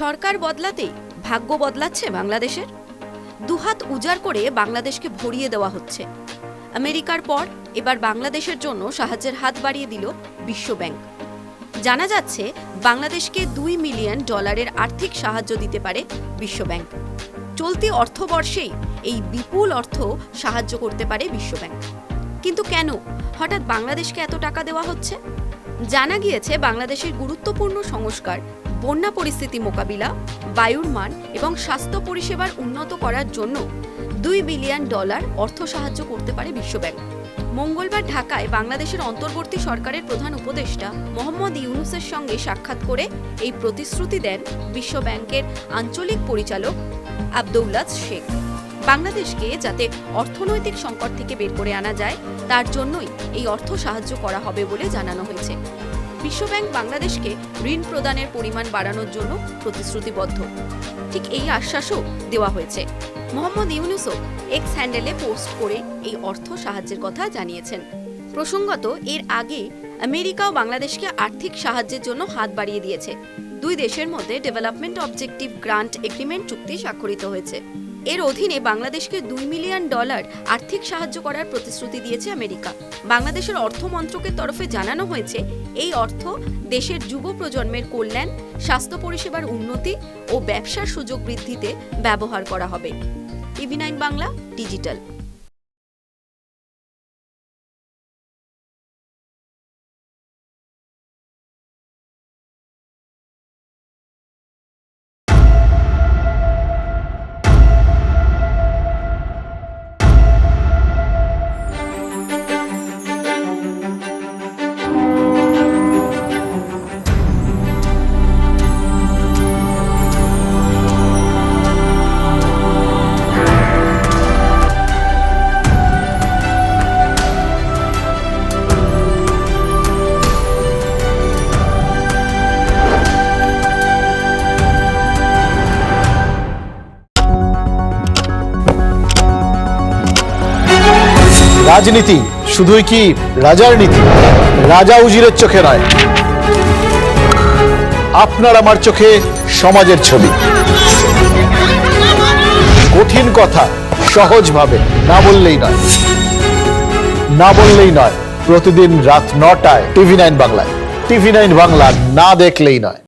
সরকার বদলাতেই ভাগ্য বদলাচ্ছে বাংলাদেশের। দুহাত উজাড় করে বাংলাদেশকে ভরিয়ে দেওয়া হচ্ছে। আমেরিকার পর এবার বাংলাদেশের জন্য সাহায্যের হাত বাড়িয়ে দিল বিশ্ব ব্যাংক। জানা যাচ্ছে বাংলাদেশকে $2 মিলিয়ন আর্থিক সাহায্য দিতে পারে বিশ্ব ব্যাংক। চলতি অর্থবর্ষেই এই বিপুল অর্থ সাহায্য করতে পারে বিশ্ব ব্যাংক। কিন্তু কেন হঠাৎ বাংলাদেশকে এত টাকা দেওয়া হচ্ছে? জানা গিয়েছে বাংলাদেশের গুরুত্বপূর্ণ সংস্কার, বন্যা পরিস্থিতি মোকাবিলা, বায়ুর মান এবং স্বাস্থ্য পরিষেবার উন্নত করার জন্য $2 বিলিয়ন অর্থ সাহায্য করতে পারে বিশ্ব ব্যাংক। মঙ্গলবার ঢাকায় বাংলাদেশের অন্তর্বর্তী সরকারের প্রধান উপদেষ্টা মোহাম্মদ ইউনূসের সঙ্গে সাক্ষাৎ করে এই প্রতিশ্রুতি দেন বিশ্ব ব্যাংকের আঞ্চলিক পরিচালক আব্দুল্লাহ শেখ। বাংলাদেশকে যাতে অর্থনৈতিক সংকট থেকে বের করে আনা যায় তার জন্যই এই অর্থ সাহায্য করা হবে বলে জানানো হয়েছে। বিশ্বব্যাংক বাংলাদেশকে ঋণ প্রদানের পরিমাণ বাড়ানোর জন্য প্রতিশ্রুতিবদ্ধ। ঠিক এই আশ্বাসও দেওয়া হয়েছে। মোহাম্মদ ইউনূসও এক্স হ্যান্ডেলে পোস্ট করে এই অর্থ সাহায্যের কথা জানিয়েছেন। প্রসঙ্গত, এর আগে আমেরিকাও বাংলাদেশকে আর্থিক সাহায্যের জন্য হাত বাড়িয়ে দিয়েছে। দুই দেশের মধ্যে ডেভেলপমেন্ট অবজেক্টিভ গ্রান্ট এগ্রিমেন্ট চুক্তি স্বাক্ষরিত হয়েছে। এর অধীনে বাংলাদেশকে $2 মিলিয়ন আর্থিক সাহায্য করার প্রতিশ্রুতি দিয়েছে আমেরিকা। বাংলাদেশের অর্থ মন্ত্রকের তরফে জানানো হয়েছে এই অর্থ দেশের যুব প্রজন্মের কল্যাণ, স্বাস্থ্য পরিষেবার উন্নতি ও ব্যবসার সুযোগ বৃদ্ধিতে ব্যবহার করা হবে। TV9 Bangla digital. রাজনীতি শুধুই কি রাজার নীতি? রাজা উজিরের চোখে নয়, আপনার আমার চোখে সমাজের ছবি। কঠিন কথা সহজভাবে না বললেই নয়। প্রতিদিন রাত 9টায় TV9 বাংলায়। TV9 বাংলা না দেখলেই নয়।